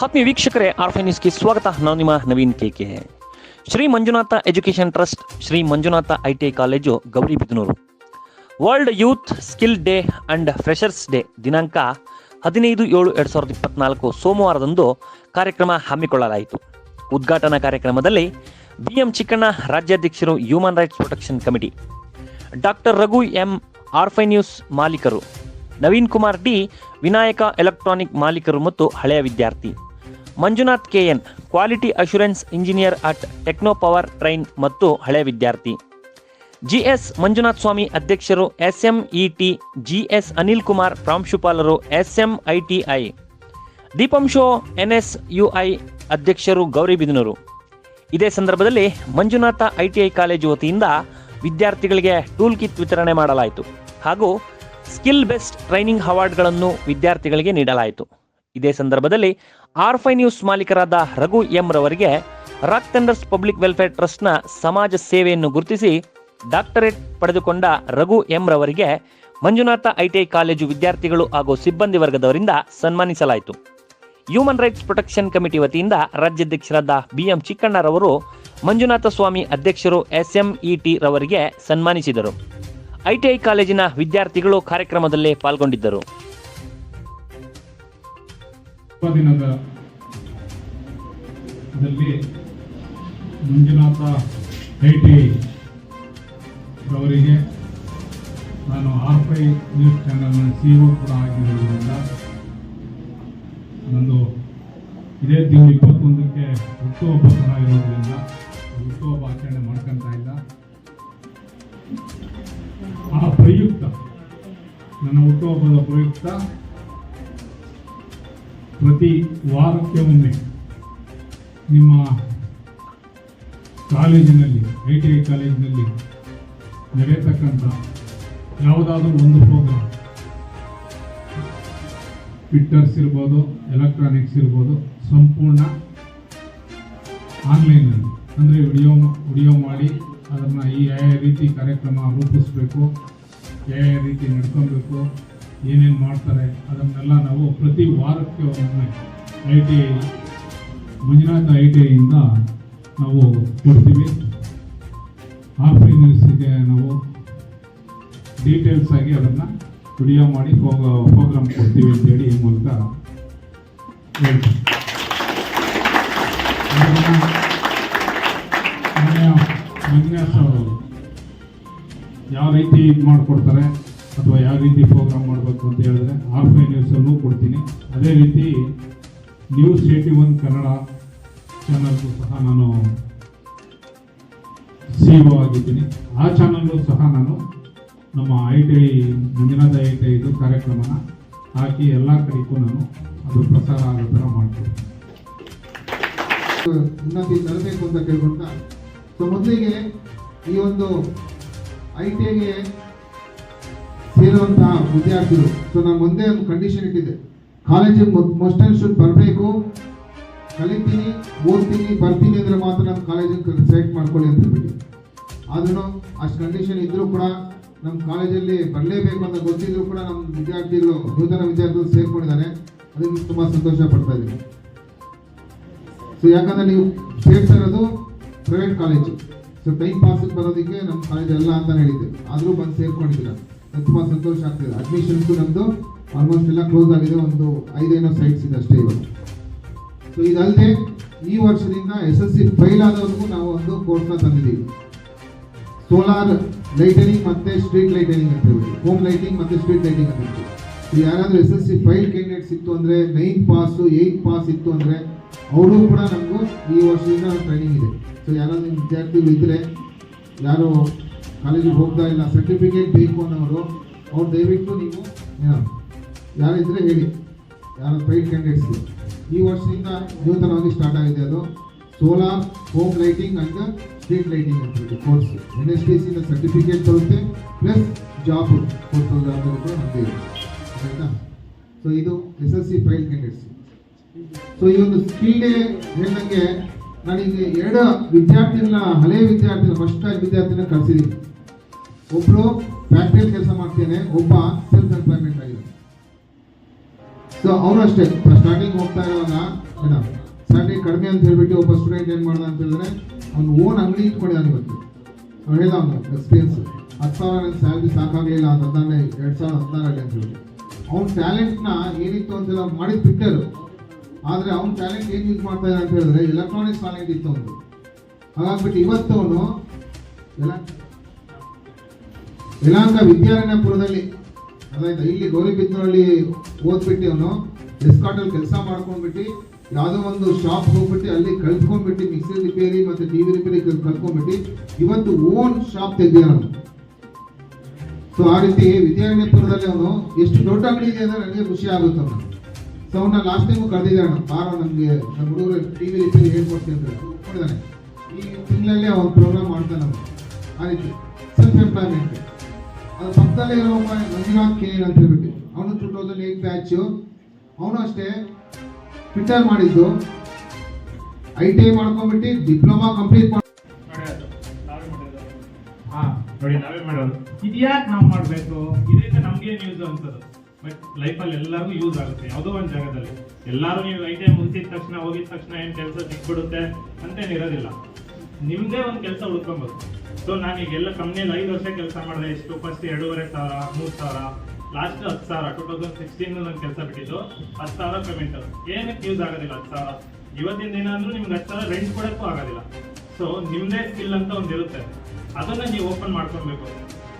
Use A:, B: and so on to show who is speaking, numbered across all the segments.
A: ಆತ್ಮೀಯ ವೀಕ್ಷಕರೇ, ಆರ್ಫೈ ನ್ಯೂಸ್ಗೆ ಸ್ವಾಗತ. ನಾನು ನಿಮ್ಮ Naveen KK. Shri Manjunatha education trust, Shri Manjunatha ITI college, Gauribidanur. World youth skill day and freshers day ದಿನಾಂಕ 15/7/2024 ಸೋಮವಾರದಂದು ಕಾರ್ಯಕ್ರಮ ಹಮ್ಮಿಕೊಳ್ಳಲಾಯಿತು. ಉದ್ಘಾಟನಾ ಕಾರ್ಯಕ್ರಮದಲ್ಲಿ BM ಚಿಕ್ಕಣ್ಣ, ರಾಜ್ಯಾಧ್ಯಕ್ಷರು, human rights protection committee, doctor Raghu M, ಆರ್ಫೈ ನ್ಯೂಸ್ ಮಾಲೀಕರು, ನವೀನ್ ಕುಮಾರ್ D, ವಿನಾಯಕ ಎಲೆಕ್ಟ್ರಾನಿಕ್ ಮಾಲೀಕರು ಮತ್ತು ಹಳೆಯ ವಿದ್ಯಾರ್ಥಿ, Manjunath KN, quality assurance engineer at Techno Power Train ಮತ್ತು ಹಳೆಯ ವಿದ್ಯಾರ್ಥಿ, GS ಮಂಜುನಾಥ್ ಸ್ವಾಮಿ ಅಧ್ಯಕ್ಷರು, SMET, GS ಅನಿಲ್ ಕುಮಾರ್ ಪ್ರಾಂಶುಪಾಲರು, SMITI, ದೀಪಂಶೋ NSUI ಅಧ್ಯಕ್ಷರು, ಗೌರಿಬಿದನೂರು. ಇದೇ ಸಂದರ್ಭದಲ್ಲಿ ಮಂಜುನಾಥ ITI ಕಾಲೇಜು ವತಿಯಿಂದ ವಿದ್ಯಾರ್ಥಿಗಳಿಗೆ ಟೂಲ್ ಕಿಟ್ ವಿತರಣೆ ಮಾಡಲಾಯಿತು ಹಾಗೂ ಸ್ಕಿಲ್ ಬೆಸ್ಟ್ ಟ್ರೈನಿಂಗ್ ಅವಾರ್ಡ್ಗಳನ್ನು ವಿದ್ಯಾರ್ಥಿಗಳಿಗೆ ನೀಡಲಾಯಿತು. ಇದೇ ಸಂದರ್ಭದಲ್ಲಿ ಆರ್ಫೈ ನ್ಯೂಸ್ ಮಾಲೀಕರಾದ ರಘು M ರವರಿಗೆ ರಾಕ್ ಥಂಡರ್ಸ್ ಪಬ್ಲಿಕ್ ವೆಲ್ಫೇರ್ ಟ್ರಸ್ಟ್ನ ಸಮಾಜ ಸೇವೆಯನ್ನು ಗುರುತಿಸಿ ಡಾಕ್ಟರೇಟ್ ಪಡೆದುಕೊಂಡ ರಘು M ರವರಿಗೆ ಮಂಜುನಾಥ ITI ಕಾಲೇಜು ವಿದ್ಯಾರ್ಥಿಗಳು ಹಾಗೂ ಸಿಬ್ಬಂದಿ ವರ್ಗದವರಿಂದ ಸನ್ಮಾನಿಸಲಾಯಿತು. ಹ್ಯೂಮನ್ ರೈಟ್ಸ್ ಪ್ರೊಟೆಕ್ಷನ್ ಕಮಿಟಿ ವತಿಯಿಂದ ರಾಜ್ಯಾಧ್ಯಕ್ಷರಾದ BM ಚಿಕ್ಕಣ್ಣರವರು ಮಂಜುನಾಥ ಸ್ವಾಮಿ ಅಧ್ಯಕ್ಷರು, SMET ರವರಿಗೆ ಸನ್ಮಾನಿಸಿದರು. ITI ಕಾಲೇಜಿನ ವಿದ್ಯಾರ್ಥಿಗಳು ಕಾರ್ಯಕ್ರಮದಲ್ಲಿ ಪಾಲ್ಗೊಂಡಿದ್ದರು.
B: ಮಂಜುನಾಥ ITI ಅವರಿಗೆ ನಾನು ಆರ್ಫೈ ನ್ಯೂಸ್ ಚಾನೆಲ್ನ CEO ಕೂಡ ಆಗಿರೋದ್ರಿಂದ ನಂದು ಇದೇ ತಿಂಗಳು 21ಕ್ಕೆ ಹುಟ್ಟುಹಬ್ಬ ಸಹ ಇರೋದ್ರಿಂದ ಹುಟ್ಟುಹಬ್ಬ ಆಚರಣೆ ಮಾಡ್ಕೊತಾ ಇಲ್ಲ. ಆ ಪ್ರಯುಕ್ತ, ನನ್ನ ಹುಟ್ಟುಹಬ್ಬದ ಪ್ರಯುಕ್ತ ಪ್ರತಿ ವಾರಕ್ಕೆ ಒಮ್ಮೆ ನಿಮ್ಮ ಕಾಲೇಜಿನಲ್ಲಿ, ITI ಕಾಲೇಜಿನಲ್ಲಿ ನಡೆಯತಕ್ಕಂಥ ಯಾವುದಾದ್ರೂ ಒಂದು ಪ್ರೋಗ್ರಾಮ್, ಫಿಟ್ಟರ್ಸ್ ಇರ್ಬೋದು, ಎಲೆಕ್ಟ್ರಾನಿಕ್ಸ್ ಇರ್ಬೋದು, ಸಂಪೂರ್ಣ ಆನ್ಲೈನಲ್ಲಿ ಅಂದರೆ ವಿಡಿಯೋ ಮಾಡಿ ಅದನ್ನು ಯಾವ ರೀತಿ ಕಾರ್ಯಕ್ರಮ ರೂಪಿಸ್ಬೇಕು, ಯಾವ ರೀತಿ ನಡ್ಕೊಬೇಕು, ಏನೇನು ಮಾಡ್ತಾರೆ ಅದನ್ನೆಲ್ಲ ನಾವು ಪ್ರತಿ ವಾರಕ್ಕೆ ಒಮ್ಮೆ ITI ಮಂಜುನಾಥ ITIಯಿಂದ ನಾವು ಕೊಡ್ತೀವಿ. ಆರ್ಫೈ ನ್ಯೂಸ್ಗೆ ನಾವು ಡೀಟೇಲ್ಸ್ ಆಗಿ ಅದನ್ನು ವಿಡಿಯೋ ಮಾಡಿ ಪ್ರೋಗ್ರಾಮ್ ಕೊಡ್ತೀವಿ ಅಂತೇಳಿ ಈ ಮೂಲಕ ಹೇಳ್ತೀವಿ. ವಿನ್ಯಾಸ ಅವರು ಯಾವ ರೀತಿ ಇದು ಮಾಡಿಕೊಡ್ತಾರೆ ಅಥವಾ ಯಾವ ರೀತಿ ಪ್ರೋಗ್ರಾಮ್ ಮಾಡಬೇಕು ಅಂತ ಹೇಳಿದ್ರೆ ಆರ್ಫೈ ನ್ಯೂಸಲ್ಲೂ ಕೊಡ್ತೀನಿ. ಅದೇ ರೀತಿ ನ್ಯೂಸ್ 81 ಕನ್ನಡ ಚಾನಲ್ಗೂ ಸಹ ನಾನು CEO ಆಗಿದ್ದೀನಿ. ಆ ಚಾನಲ್ಲು ಸಹ ನಾನು ನಮ್ಮ ITI ಮಂಜುನಾಥ ITIದು ಕಾರ್ಯಕ್ರಮನ ಹಾಕಿ ಎಲ್ಲ ಕಡೆಗೂ ನಾನು ಅದು ಪ್ರಸಾರ ಆಗೋ ಥರ ಮಾಡ್ತೀನಿ.
C: ಉನ್ನತಿ ತರಬೇಕು ಅಂತ ಕೇಳ್ಕೊಳ್ತಾ, ಸೊ ಮೊದಲಿಗೆ ಈ ಒಂದು ITIಗೆ ಸೇರುವಂತಹ ವಿದ್ಯಾರ್ಥಿಗಳು, ಸೊ ನಾನು ಒಂದೇ ಒಂದು ಕಂಡೀಷನ್ ಇಟ್ಟಿದ್ದೆ, ಕಾಲೇಜಿಗೆ ಮಸ್ಟ್ ಆ್ಯಂಡ್ ಶುಡ್ ಬರಬೇಕು, ಕಲಿತೀನಿ, ಓದ್ತೀನಿ, ಬರ್ತೀನಿ ಅಂದರೆ ಮಾತ್ರ ನಮ್ಮ ಕಾಲೇಜಿಗೆ ಸೆಲೆಕ್ಟ್ ಮಾಡ್ಕೊಳ್ಳಿ ಅಂತ ಹೇಳ್ಬಿಟ್ಟು. ಆದ್ರೂ ಅಷ್ಟು ಕಂಡೀಷನ್ ಇದ್ದರೂ ಕೂಡ ನಮ್ಮ ಕಾಲೇಜಲ್ಲಿ ಬರಲೇಬೇಕು ಅಂತ ಗೊತ್ತಿದ್ರು ಕೂಡ ನಮ್ಮ ವಿದ್ಯಾರ್ಥಿಗಳು, ನೂತನ ವಿದ್ಯಾರ್ಥಿಗಳು ಸೇರ್ಕೊಂಡಿದ್ದಾರೆ. ಅದಕ್ಕೆ ತುಂಬ ಸಂತೋಷ ಪಡ್ತಾ ಇದ್ದೀನಿ. ಸೊ ಯಾಕಂದರೆ ನೀವು ಸೇರ್ತಾ ಇರೋದು ಪ್ರೈವೇಟ್ ಕಾಲೇಜು, ಸೊ ಟೈಮ್ ಪಾಸಿಗೆ ಬರೋದಕ್ಕೆ ನಮ್ಮ ಕಾಲೇಜ್ ಎಲ್ಲ ಅಂತ ಹೇಳಿದ್ದೆ, ಆದರೂ ಬಂದು ಸೇರ್ಕೊಂಡಿದ್ದೀರ, ತುಂಬ ಸಂತೋಷ ಆಗ್ತಿದೆ. ಅಡ್ಮಿಷನ್ಸು ನಮ್ಮದು ಆಲ್ಮೋಸ್ಟ್ ಎಲ್ಲ ಕ್ಲೋಸ್ ಆಗಿದೆ, ಒಂದು 5 ಸೈಟ್ಸ್ ಇದೆ ಅಷ್ಟೇ ಇವತ್ತು. ಸೊ ಇದಲ್ಲದೆ ಈ ವರ್ಷದಿಂದ SSC ಫೈಲ್ ಆದವ್ರಿಗೂ ನಾವು ಒಂದು ಕೋರ್ಸ್ನ ತಂದಿದ್ದೀವಿ. ಸೋಲಾರ್ ಲೈಟನಿಂಗ್ ಮತ್ತು ಸ್ಟ್ರೀಟ್ ಲೈಟನಿಂಗ್ ಅಂತ ಹೇಳ್ಬಿಟ್ಟು, ಹೋಮ್ ಲೈಟಿಂಗ್ ಮತ್ತು ಸ್ಟ್ರೀಟ್ ಲೈಟಿಂಗ್ ಅಂತ ಹೇಳ್ತೀವಿ. ಸೊ ಯಾರಾದರೂ SSC ಫೈಲ್ ಕ್ಯಾಂಡಿಡೇಟ್ಸ್ ಇತ್ತು ಅಂದರೆ, 9 ಪಾಸು 8 ಪಾಸ್ ಇತ್ತು ಅಂದರೆ ಅವರು ಕೂಡ ನಮಗೂ ಈ ವರ್ಷದಿಂದ ಟ್ರೈನಿಂಗ್ ಇದೆ. ಸೊ ಯಾರಾದ್ರೂ ನಿಮ್ಮ ವಿದ್ಯಾರ್ಥಿಗಳು ಇದ್ದರೆ, ಯಾರು ಕಾಲೇಜಿಗೆ ಹೋಗ್ತಾ ಇಲ್ಲ, ಸರ್ಟಿಫಿಕೇಟ್ ಬೇಕು ಅನ್ನೋರು, ಅವ್ರು ದಯವಿಟ್ಟು ನೀವು ಯಾರಿದ್ದರೆ ಹೇಳಿ, ಯಾರು ಫೈಲ್ ಕ್ಯಾಂಡಿಡೇಟ್ಸ್ಗೆ. ಈ ವರ್ಷದಿಂದ ನೂತನವಾಗಿ ಸ್ಟಾರ್ಟ್ ಆಗಿದೆ ಅದು solar home lighting and street lighting ಅಂತ ಹೇಳಿ ಕೋರ್ಸ್. NSTCಯಿಂದ ಸರ್ಟಿಫಿಕೇಟ್ ಬರುತ್ತೆ, ಪ್ಲಸ್ ಜಾಬ್ ಕೊಡ್ಸೋ ಜವಾಬ್ದಾರಿ ಕೂಡ ನಮ್ಮದೇ ಇದೆ, ಆಯಿತಾ. ಸೊ ಇದು SSC ಫೈಲ್ ಕ್ಯಾಂಡಿಡೇಟ್ಸ್. ಸೊ ಈ ಒಂದು ಸ್ಕಿಲ್ ಡೇ ಹೇಳಿದಂಗೆ ನಾನೀಗ 2 ವಿದ್ಯಾರ್ಥಿಗಳನ್ನ, ಹಳೆಯ ವಿದ್ಯಾರ್ಥಿನ, ಫಸ್ಟ್ ಟೈಮ್ ವಿದ್ಯಾರ್ಥಿನ ಕಳಿಸಿದ್ದೀನಿ. ಒಬ್ಬರು ಫ್ಯಾಕ್ಟ್ರಿಯಲ್ಲಿ ಕೆಲಸ ಮಾಡ್ತೇನೆ, ಒಬ್ಬ ಸೆಲ್ಫ್ ಎಂಪ್ಲಾಯ್ಮೆಂಟ್ ಆಗಿದೆ. ಸೊ ಅವರು ಅಷ್ಟೇ ಸ್ಟಾರ್ಟಿಂಗ್ ಹೋಗ್ತಾ ಇರುವಾಗ ಕಡಿಮೆ ಅಂತ ಹೇಳ್ಬಿಟ್ಟು ಒಬ್ಬ ಸ್ಟೂಡೆಂಟ್ ಏನು ಮಾಡ್ದ ಅಂತ ಹೇಳಿದ್ರೆ ಅವ್ನು ಓನ್ ಅಂಗಡಿ ಇಟ್ಕೊಂಡಿದ್ದಾನೆ ಇವತ್ತು. ಅವ್ನು ಹೇಳ್ದ ಅವನು ಎಕ್ಸ್ಪೀರಿಯನ್ಸ್ 10,000 ನನ್ನ ಸ್ಯಾಲ್ರಿ ಸಾಕಾಗಲಿಲ್ಲ ಅಂತ 2016 ಅಂತ ಹೇಳಿ ಅವ್ನ ಟ್ಯಾಲೆಂಟ್ನ ಏನಿತ್ತು ಅಂತೆಲ್ಲ ಮಾಡಿದ್ ಬಿಟ್ಟರು. ಆದರೆ ಅವ್ನ ಟ್ಯಾಲೆಂಟ್ ಏನು ಯೂಸ್ ಮಾಡ್ತಾ ಇದ್ದಾರೆ ಅಂತ ಹೇಳಿದ್ರೆ ಎಲೆಕ್ಟ್ರಾನಿಕ್ಸ್ ಟ್ಯಾಲೆಂಟ್ ಇತ್ತು ಅವನು. ಹಾಗಾಗ್ಬಿಟ್ಟು ಇವತ್ತು ಅವನು ಯಲಹಂಕ ವಿದ್ಯಾರಣ್ಯಪುರದಲ್ಲಿ ಅದಾಯ್ತಾ ಇಲ್ಲಿ ಗೌರಿಬಿದನೂರಲ್ಲಿ ಓದ್ಬಿಟ್ಟು ಅವನು ಎಸ್ಕಾಟಲ್ಲಿ ಕೆಲಸ ಮಾಡ್ಕೊಂಡ್ಬಿಟ್ಟು ಯಾವುದೋ ಒಂದು ಶಾಪ್ ಹೋಗ್ಬಿಟ್ಟು ಅಲ್ಲಿ ಕಲ್ತ್ಕೊಂಡ್ಬಿಟ್ಟು ಮಿಕ್ಸಿ ರಿಪೇರಿ ಮತ್ತು ಟಿವಿ ರಿಪೇರಿ ಕಲ್ತ್ಕೊಂಡ್ಬಿಟ್ಟು ಇವತ್ತು ಓನ್ ಶಾಪ್ ತೆಗ್ದಿದ್ದಾನೆ. ಸೊ ಆ ರೀತಿ ವಿದ್ಯಾರಣ್ಯಪುರದಲ್ಲಿ ಅವನು ಎಷ್ಟು ದೊಡ್ಡ ಅಂಗಡಿ ಇದೆ ಅಂದ್ರೆ ನನಗೆ ಖುಷಿ ಆಗುತ್ತೆ ಅವನು. ಸೊ ಅವನ್ನ ಲಾಸ್ಟ್ ಟೈಮು ಕರೆದಿದ್ದಾನೆ, ಬಾರ ನಮಗೆ ನಮ್ಮ ಹುಡುಗರು ಟಿವಿ ರಿಪೇರಿ ಹೇಳ್ಕೊಡ್ತೀನಿ ಅಂತ ನೋಡಿದಾನೆ. ಈ ತಿಂಗಳಲ್ಲಿ ಅವನು ಪ್ರೋಗ್ರಾಮ್ ಮಾಡ್ತಾನೆ ಅವನು. ಆ ರೀತಿ ಸೆಲ್ಫ್ ಎಂಪ್ಲಾಯ್ಮೆಂಟ್. ಅದು ಪಕ್ಕದಲ್ಲೇ ಇರೋ ಮಂಜುನಾಥ್ ಕೆ ಅಂತ ಹೇಳ್ಬಿಟ್ಟು ಅವನು 2008 ಬ್ಯಾಚು. ಅವನು ಅಷ್ಟೇ ಫಿಟ್ಟರ್ ಮಾಡಿದ್ದು, ITI ಮಾಡ್ಕೊಂಡ್ಬಿಟ್ಟು ಡಿಪ್ಲೊಮಾ ಕಂಪ್ಲೀಟ್ ಮಾಡಿ
D: ನೋಡಿ ನಾವೇ ಮಾಡೋದು. ಇದ್ಯಾಕೆ ನಾವು ಮಾಡಬೇಕು, ಇದರಿಂದ ನಮ್ಗೇನು ಯೂಸ್ ಅನ್ಸೋದು. ಬಟ್ ಲೈಫಲ್ಲಿ ಎಲ್ಲರಿಗೂ ಯೂಸ್ ಆಗುತ್ತೆ. ಯಾವುದೋ ಒಂದು ಜಾಗದಲ್ಲಿ ಎಲ್ಲರೂ ನೀವು ITI ಮುಗಿಸಿದ ತಕ್ಷಣ ಹೋಗಿದ ತಕ್ಷಣ ಏನು ಕೆಲಸ ಸಿಕ್ಬಿಡುತ್ತೆ ಅಂತೇನಿರೋದಿಲ್ಲ. ನಿಮ್ಮದೇ ಒಂದು ಕೆಲಸ ಹುಡ್ಕೊಬೇಕು. ಸೊ ನಾನೀಗ ಎಲ್ಲ ಕಂಪ್ನಿಯಲ್ಲಿ 5 ವರ್ಷ ಕೆಲಸ ಮಾಡಿದೆ. ಎಷ್ಟು ಫಸ್ಟ್ 2,500 3,000 ಲಾಸ್ಟ್ 10,000 2016 ನಾನು ಕೆಲಸ ಬಿಟ್ಟಿದ್ದು 10,000 ಪೇಮೆಂಟ್. ಏನಕ್ಕೆ ಯೂಸ್ ಆಗೋದಿಲ್ಲ 10,000? ಇವತ್ತಿನ ದಿನ ಅಂದ್ರೂ ನಿಮ್ಗೆ 10,000 ರೆಂಟ್ ಕೊಡೋಕ್ಕೂ ಆಗೋದಿಲ್ಲ. ಸೊ ನಿಮ್ಮದೇ ಸ್ಕಿಲ್ ಅಂತ ಒಂದು ಇರುತ್ತೆ, ಅದನ್ನ ನೀವು ಓಪನ್ ಮಾಡ್ಕೊಬೇಕು.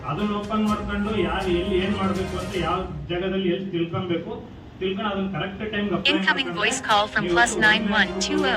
D: ಅದನ್ನ ಓಪನ್ ಮಾಡ್ಕೊಂಡು ಯಾರು ಎಲ್ಲಿ ಏನು ಮಾಡಬೇಕು ಅಂತ ಯಾವ ಜಾಗದಲ್ಲಿ ಎಲ್ಲಿ ತಿಳ್ಕೊಬೇಕು, ತಿಳ್ಕೊಂಡು ಅದನ್ನ correct time
E: Incoming voice call from +9120.